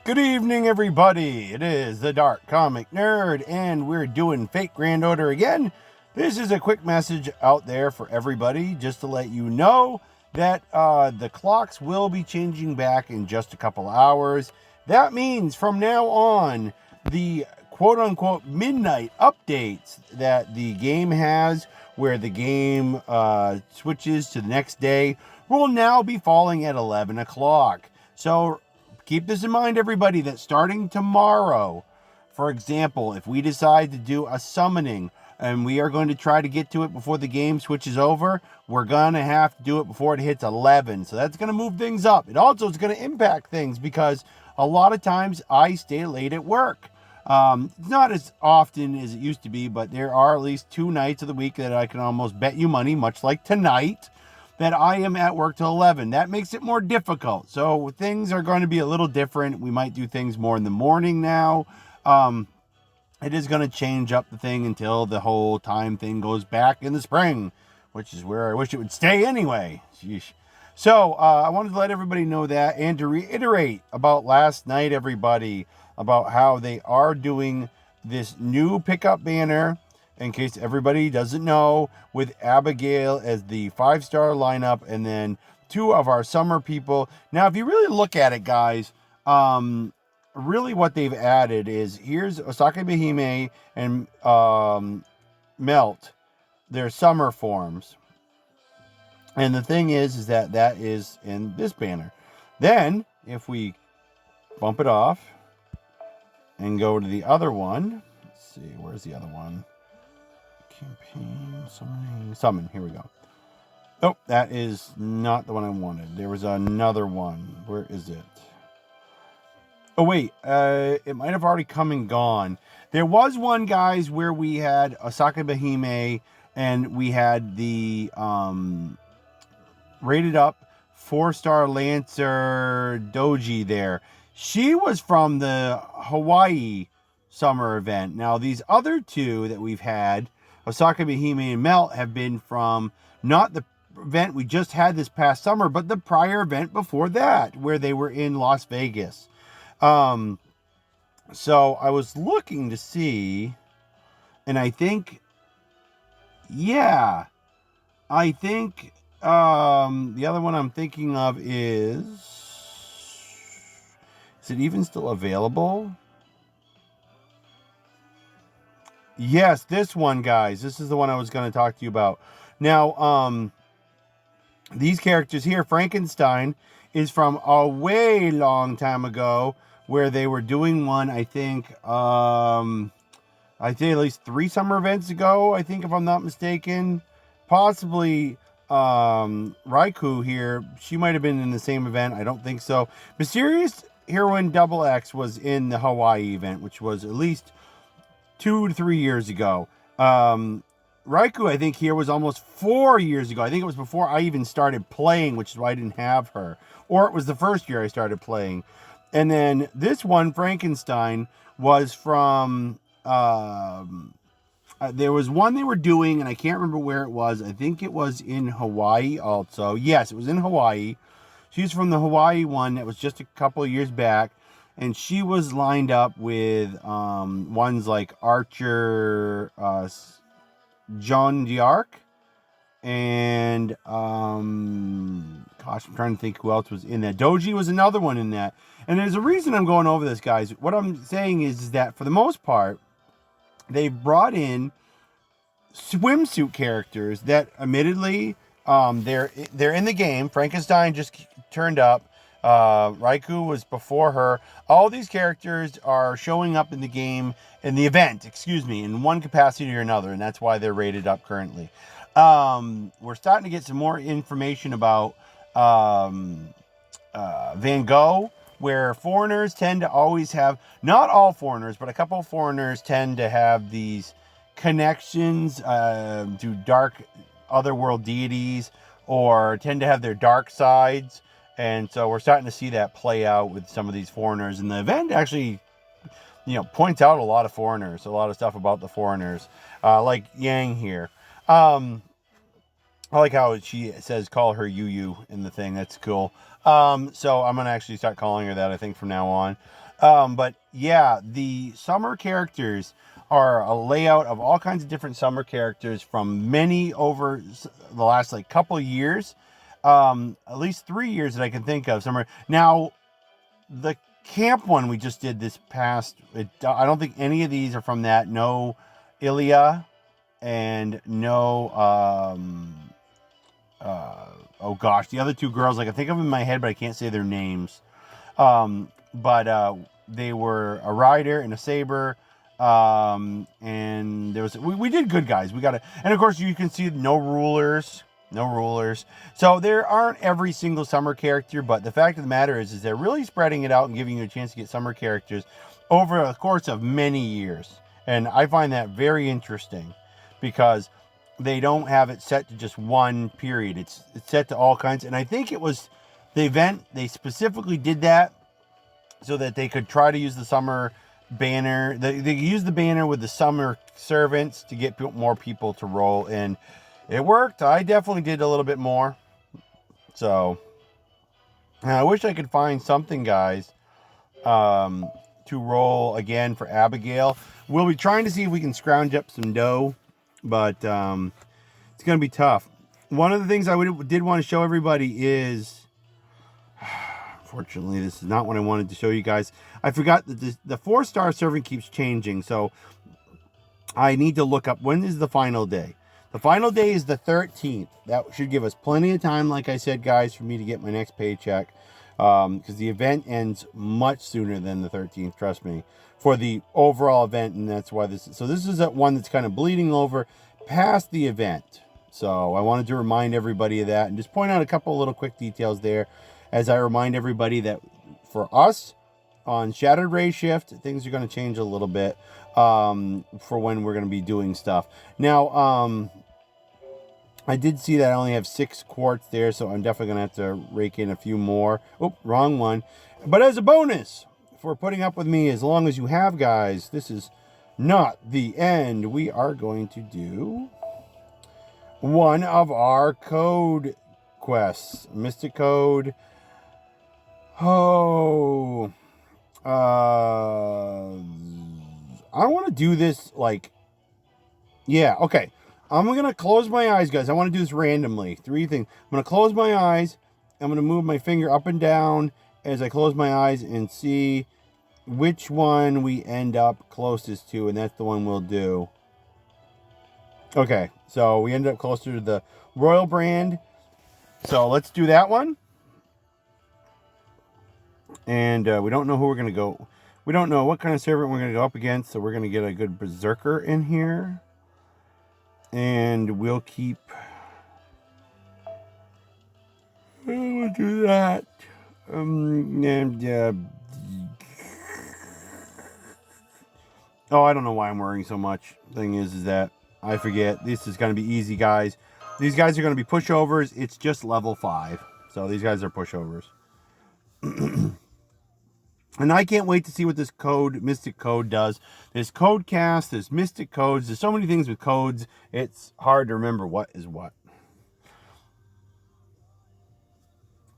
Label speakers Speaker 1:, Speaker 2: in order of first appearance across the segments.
Speaker 1: Good evening, everybody. It is the Dark Comic Nerd, and we're doing Fate Grand Order again. This is a quick message out there for everybody, just to let you know that the clocks will be changing back in just a couple hours. That means from now on, the quote-unquote midnight updates that the game has, where the game switches to the next day, will now be falling at 11 o'clock. So keep this in mind, everybody, that starting tomorrow, for example, if we decide to do a summoning and we are going to try to get to it before the game switches over, we're going to have to do it before it hits 11. So that's going to move things up. It also is going to impact things because a lot of times I stay late at work. It's not as often as it used to be, but there are at least 2 nights of the week that I can almost bet you money, much like tonight, that I am at work till 11. That makes it more difficult. So things are going to be a little different. We might do things more in the morning now. It is going to change up the thing until the whole time thing goes back in the spring, which is where I wish it would stay anyway. Sheesh. So I wanted to let everybody know that, and to reiterate about last night, everybody, about how they are doing this new pickup banner, in case everybody doesn't know, with Abigail as the 5-star lineup, and then 2 of our summer people. Now, if you really look at it, guys, really what they've added is, here's Osaka Behime and Melt, their summer forms. And the thing is that that is in this banner. Then, if we bump it off and go to the other one, let's see, where's the other one? Campaign, summoning, summon, here we go. Oh, that is not the one I wanted. There was another one. Where is it? Oh, wait, it might have already come and gone. There was one, guys, where we had Osaka Behime, and we had the rated up 4-star Lancer Doji there. She was from the Hawaii summer event. Now, these other 2 that we've had, Osaka Behime and Melt, have been from not the event we just had this past summer, but the prior event before that, where they were in Las Vegas. So I was looking to see, and I think, yeah, I think the other one I'm thinking of is it even still available? Yes, this one, guys. This is the one I was going to talk to you about. Now, these characters here, Frankenstein, is from a way long time ago, where they were doing one, I think, I'd say at least 3 summer events ago, I think, if I'm not mistaken. Possibly Raikou here. She might have been in the same event. I don't think so. Mysterious Heroine Double X was in the Hawaii event, which was at least 2 to 3 years ago. Raikou, I think, here was almost 4 years ago. I think it was before I even started playing, which is why I didn't have her. Or it was the first year I started playing. And then this one, Frankenstein, was from... there was one they were doing, and I can't remember where it was. I think it was in Hawaii also. Yes, it was in Hawaii. She's from the Hawaii one that was just a couple of years back. And she was lined up with ones like Archer, John d'Arc, and gosh, I'm trying to think who else was in that. Doji was another one in that. And there's a reason I'm going over this, guys. What I'm saying is that for the most part, they've brought in swimsuit characters that, admittedly, they're in the game. Frankenstein just turned up. Raikou was before her. All these characters are showing up in the game, in the event, in one capacity or another, and that's why they're rated up currently. We're starting to get some more information about Van Gogh, where foreigners tend to always have, not all foreigners, but a couple of foreigners tend to have these connections to dark otherworld deities, or tend to have their dark sides. And so we're starting to see that play out with some of these foreigners. And the event actually, points out a lot of foreigners, a lot of stuff about the foreigners, like Yang here. I like how she says, call her Yu in the thing. That's cool. So I'm going to actually start calling her that, I think, from now on. But yeah, the summer characters are a layout of all kinds of different summer characters from many over the last like couple years. At least 3 years that I can think of. Summer. Now, the camp one we just did this past, I don't think any of these are from that. No Ilya and no, oh gosh, the other two girls, like I think of them in my head, but I can't say their names. But they were a rider and a saber. And there was we did good, guys. We got it, and of course you can see no rulers. No rulers. So there aren't every single summer character, but the fact of the matter is they're really spreading it out and giving you a chance to get summer characters over the course of many years. And I find that very interesting because they don't have it set to just one period. It's set to all kinds. And I think it was the event, they specifically did that so that they could try to use the summer banner. They use the banner with the summer servants to get more people to roll, and it worked. I definitely did a little bit more. So I wish I could find something, guys, to roll again for Abigail. We'll be trying to see if we can scrounge up some dough, but it's going to be tough. One of the things I did want to show everybody is, unfortunately, this is not what I wanted to show you guys. I forgot that the 4-star servant keeps changing, so I need to look up when is the final day. The final day is the 13th. That should give us plenty of time, like I said, guys, for me to get my next paycheck. Because the event ends much sooner than the 13th, trust me, for the overall event. And that's why this is that one that's kind of bleeding over past the event. So I wanted to remind everybody of that and just point out a couple of little quick details there as I remind everybody that for us on Shattered Ray Shift, things are going to change a little bit for when we're going to be doing stuff. Now, I did see that I only have 6 quartz there, so I'm definitely going to have to rake in a few more. Oh, wrong one. But as a bonus for putting up with me as long as you have, guys, this is not the end. We are going to do one of our code quests. Mystic Code. Oh. I want to do this like, yeah, okay. I'm going to close my eyes, guys. I want to do this randomly. 3 things. I'm going to close my eyes. I'm going to move my finger up and down as I close my eyes and see which one we end up closest to, and that's the one we'll do. Okay, so we ended up closer to the Royal Brand. So let's do that one. And we don't know who we're going to go. We don't know what kind of servant we're going to go up against, so we're going to get a good Berserker in here. And we'll keep... We'll do that. Oh, I don't know why I'm worrying so much. Thing is that I forget. This is going to be easy, guys. These guys are going to be pushovers. It's just level 5. So these guys are pushovers. And I can't wait to see what this code, Mystic Code, does. There's code cast, there's Mystic Codes. There's so many things with codes. It's hard to remember what is what.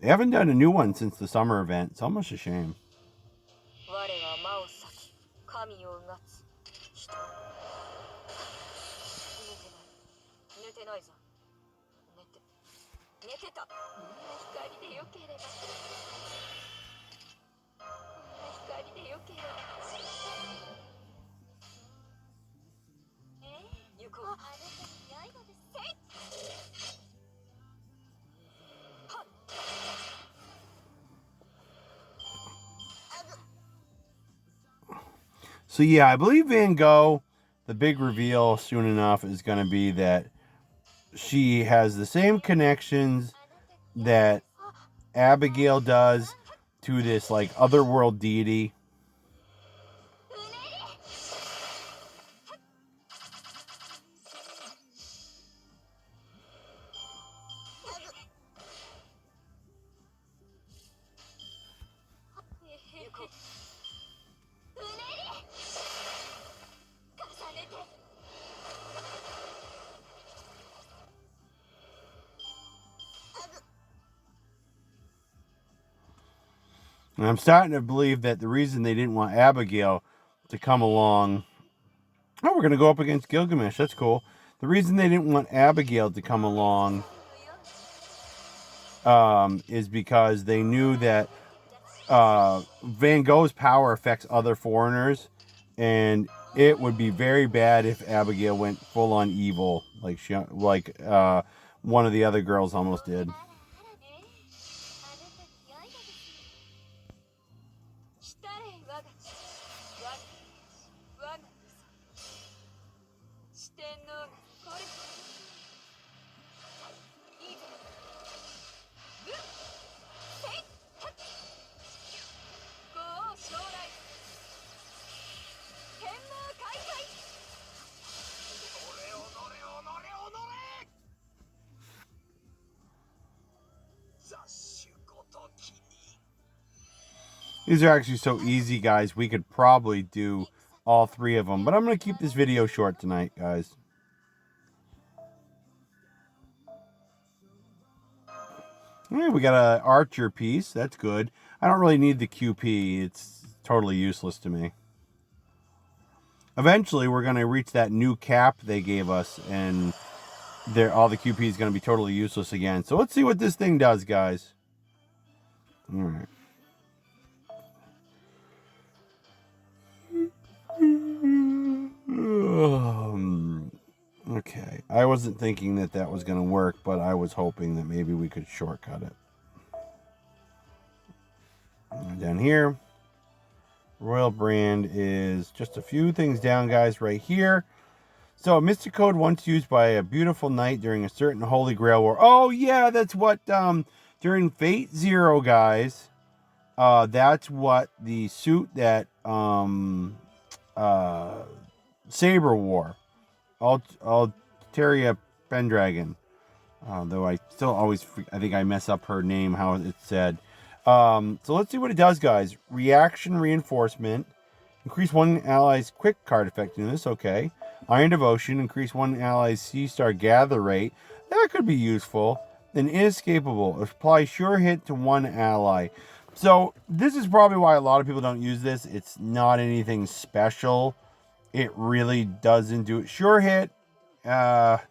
Speaker 1: They haven't done a new one since the summer event. It's almost a shame. So yeah, I believe Van Gogh, the big reveal soon enough is going to be that she has the same connections that Abigail does to this like otherworld deity. And I'm starting to believe that the reason they didn't want Abigail to come along... Oh, we're going to go up against Gilgamesh. That's cool. The reason they didn't want Abigail to come along is because they knew that Van Gogh's power affects other foreigners, and it would be very bad if Abigail went full on evil, like one of the other girls almost did. These are actually so easy, guys. We could probably do all three of them. But I'm going to keep this video short tonight, guys. Yeah, we got an archer piece. That's good. I don't really need the QP. It's totally useless to me. Eventually, we're going to reach that new cap they gave us. And all the QP is going to be totally useless again. So let's see what this thing does, guys. All right. Okay, I wasn't thinking that was going to work, but I was hoping that maybe we could shortcut it. And down here, Royal Brand is just a few things down, guys, right here. So, a mystic code once used by a beautiful knight during a certain Holy Grail war. Oh, yeah, that's what, during Fate Zero, guys, that's what the suit that, Saber wore. Alteria Pendragon. Though I still always, I think I mess up her name, how it's said. So let's see what it does, guys. Reaction reinforcement. Increase one ally's quick card effectiveness. Okay. Iron Devotion. Increase one ally's C-Star gather rate. That could be useful. Then Inescapable. Apply sure hit to one ally. So this is probably why a lot of people don't use this. It's not anything special. It really doesn't do it. Sure hit. That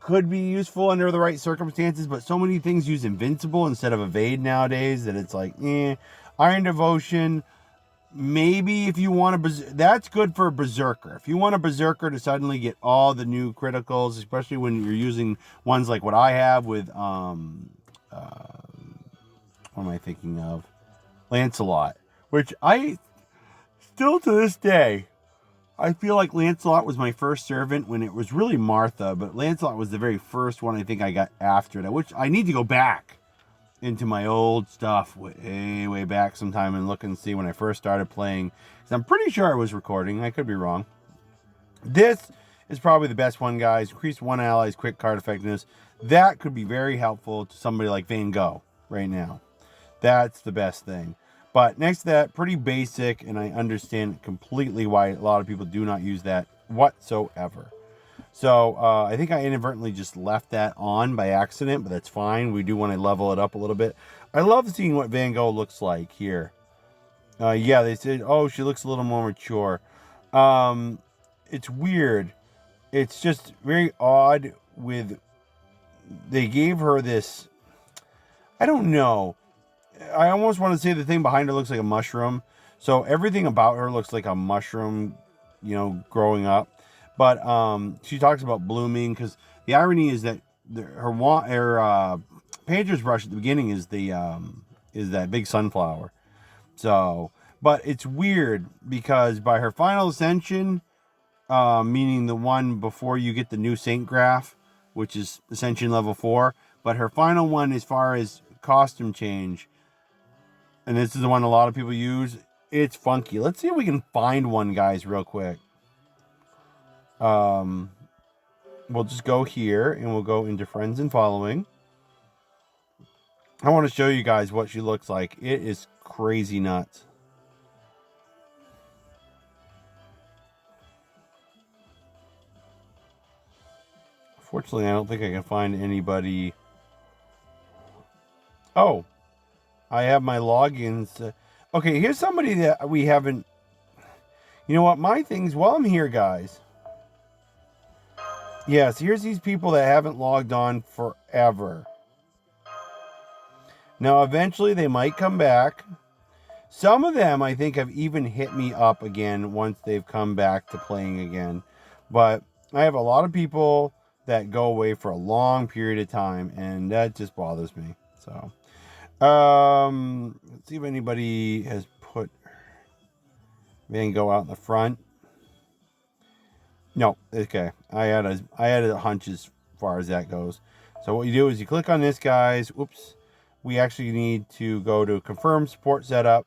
Speaker 1: could be useful under the right circumstances, but so many things use Invincible instead of Evade nowadays that it's like, Iron Devotion, maybe if you want to, that's good for a Berserker. If you want a Berserker to suddenly get all the new criticals, especially when you're using ones like what I have with, what am I thinking of? Lancelot, which I still to this day, I feel like Lancelot was my first servant when it was really Martha, but Lancelot was the very first one I think I got after that, which I need to go back into my old stuff way back sometime and look and see when I first started playing. Because I'm pretty sure I was recording. I could be wrong. This is probably the best one, guys. Increase one ally's quick card effectiveness. That could be very helpful to somebody like Van Gogh right now. That's the best thing. But next to that, pretty basic, and I understand completely why a lot of people do not use that whatsoever. So I think I inadvertently just left that on by accident, but that's fine. We do want to level it up a little bit. I love seeing what Van Gogh looks like here. Yeah, they said, oh, she looks a little more mature. It's weird. It's just very odd with... They gave her this... I don't know. I almost want to say the thing behind her looks like a mushroom. So everything about her looks like a mushroom, growing up. But she talks about blooming because the irony is that her painter's brush at the beginning is that big sunflower. So, but it's weird because by her final ascension, meaning the one before you get the new Saint graph, which is Ascension level 4, but her final one as far as costume change, and this is the one a lot of people use, it's funky. Let's see if we can find one, guys, real quick. We'll just go here, and we'll go into Friends and Following. I want to show you guys what she looks like. It is crazy nuts. Fortunately, I don't think I can find anybody. Oh, I have my logins. Okay, here's somebody that we haven't. You know what? My things, while I'm here, guys. Yes, here's these people that haven't logged on forever. Now, eventually they might come back. Some of them, I think, have even hit me up again once they've come back to playing again. But I have a lot of people that go away for a long period of time, and that just bothers me. So, let's see if anybody has put Van Gogh out in the front. No, okay. I had a hunch as far as that goes. So what you do is you click on this, guys. Whoops. We actually need to go to confirm support setup.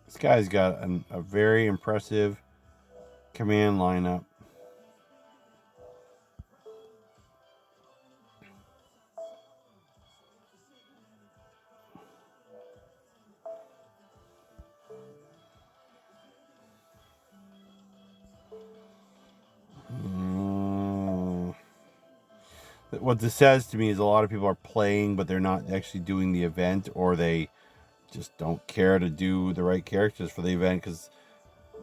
Speaker 1: This guy's got a very impressive command lineup. What this says to me is a lot of people are playing, but they're not actually doing the event, or they just don't care to do the right characters for the event because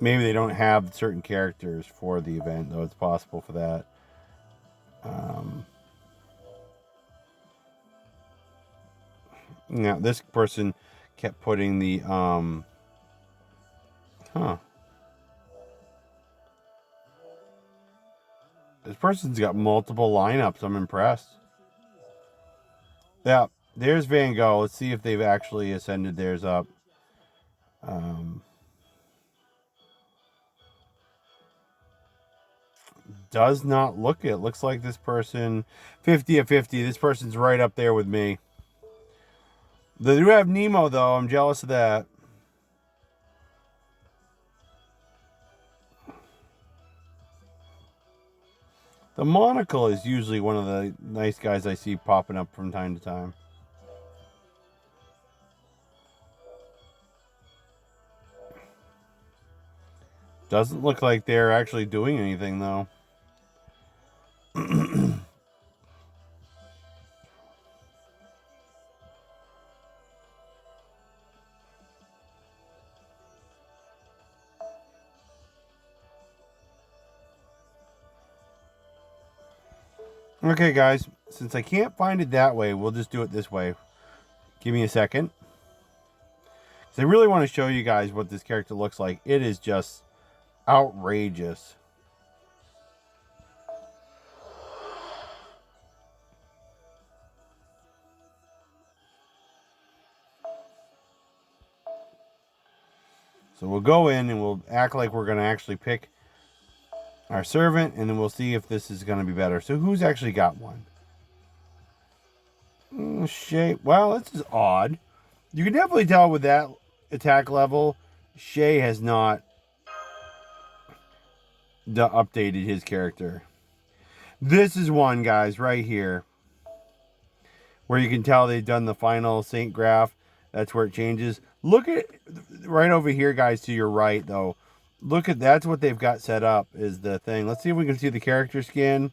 Speaker 1: maybe they don't have certain characters for the event, though it's possible for that. Now, this person kept putting the, This person's got multiple lineups. I'm impressed. Yeah, there's Van Gogh. Let's see if they've actually ascended theirs up. Does not look it. Looks like this person, 50 of 50. This person's right up there with me. They do have Nemo, though. I'm jealous of that. The monocle is usually one of the nice guys I see popping up from time to time. Doesn't look like they're actually doing anything, though. Okay, guys, since I can't find it that way, we'll just do it this way. Give me a second. I really want to show you guys what this character looks like. It is just outrageous. So we'll go in and we'll act like we're going to actually pick our servant, and then we'll see if this is going to be better. So who's actually got one? Shay. Well, this is odd. You can definitely tell with that attack level, Shay has not updated his character. This is one, guys, right here, where you can tell they've done the final Saint graph. That's where it changes. Look at right over here, guys, to your right, though. Look at, that's what they've got set up is the thing. Let's see if we can see the character skin.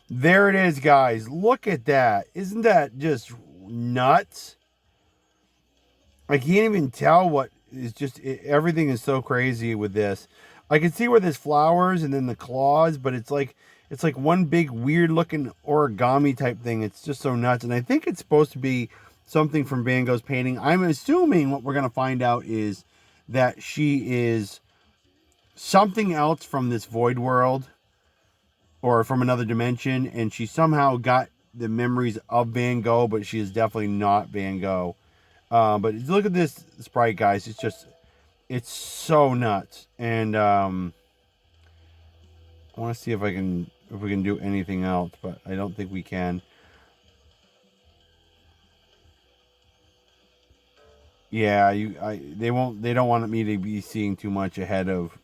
Speaker 1: There it is, guys. Look at that. Isn't that just nuts? I can't even tell what is just, everything is so crazy with this. I can see where there's flowers and then the claws, but it's like one big weird looking origami type thing. It's just so nuts. And I think it's supposed to be something from Van Gogh's painting. I'm assuming what we're going to find out is that she is something else from this void world or from another dimension, and she somehow got the memories of Van Gogh, but she is definitely not Van Gogh. But look at this sprite, guys. It's so nuts. And I want to see if we can do anything else, but I don't think we can. Yeah, they don't want me to be seeing too much ahead of.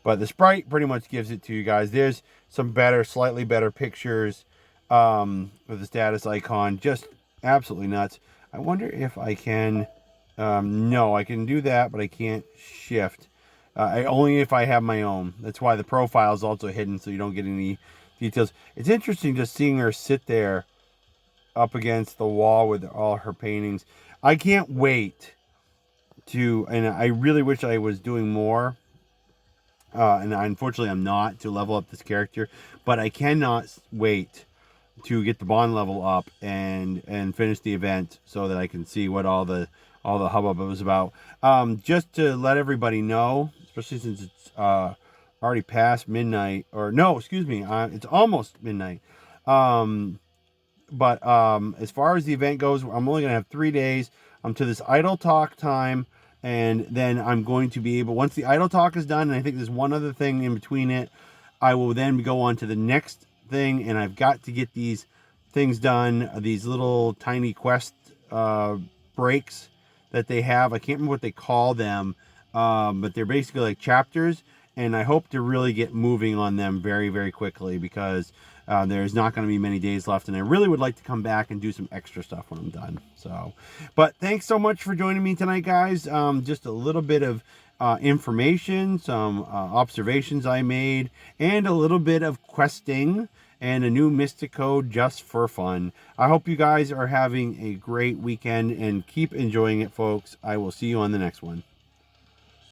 Speaker 1: But the sprite pretty much gives it to you guys. There's some slightly better pictures with the status icon. Just absolutely nuts. I wonder if I can. No, I can do that, but I can't shift. Only if I have my own. That's why the profile is also hidden, so you don't get any details. It's interesting just seeing her sit there up against the wall with all her paintings. I can't wait to, and I really wish I was doing more. And unfortunately, I'm not to level up this character, but I cannot wait to get the bond level up and finish the event so that I can see what all the hubbub was about. Just to let everybody know, especially since it's already past midnight, or no, excuse me, it's almost midnight. But as far as the event goes, I'm only gonna have 3 days. I'm to this idle talk time, and then I'm going to be able, once the idle talk is done, and I think there's one other thing in between it, I will then go on to the next thing, and I've got to get these things done, these little tiny quest breaks that they have. I can't remember what they call them, but they're basically like chapters, and I hope to really get moving on them very, very quickly, because there's not going to be many days left, and I really would like to come back and do some extra stuff when I'm done. So, but thanks so much for joining me tonight, guys. Just a little bit of information, some observations I made, and a little bit of questing, and a new Mystic Code just for fun. I hope you guys are having a great weekend, and keep enjoying it, folks. I will see you on the next one.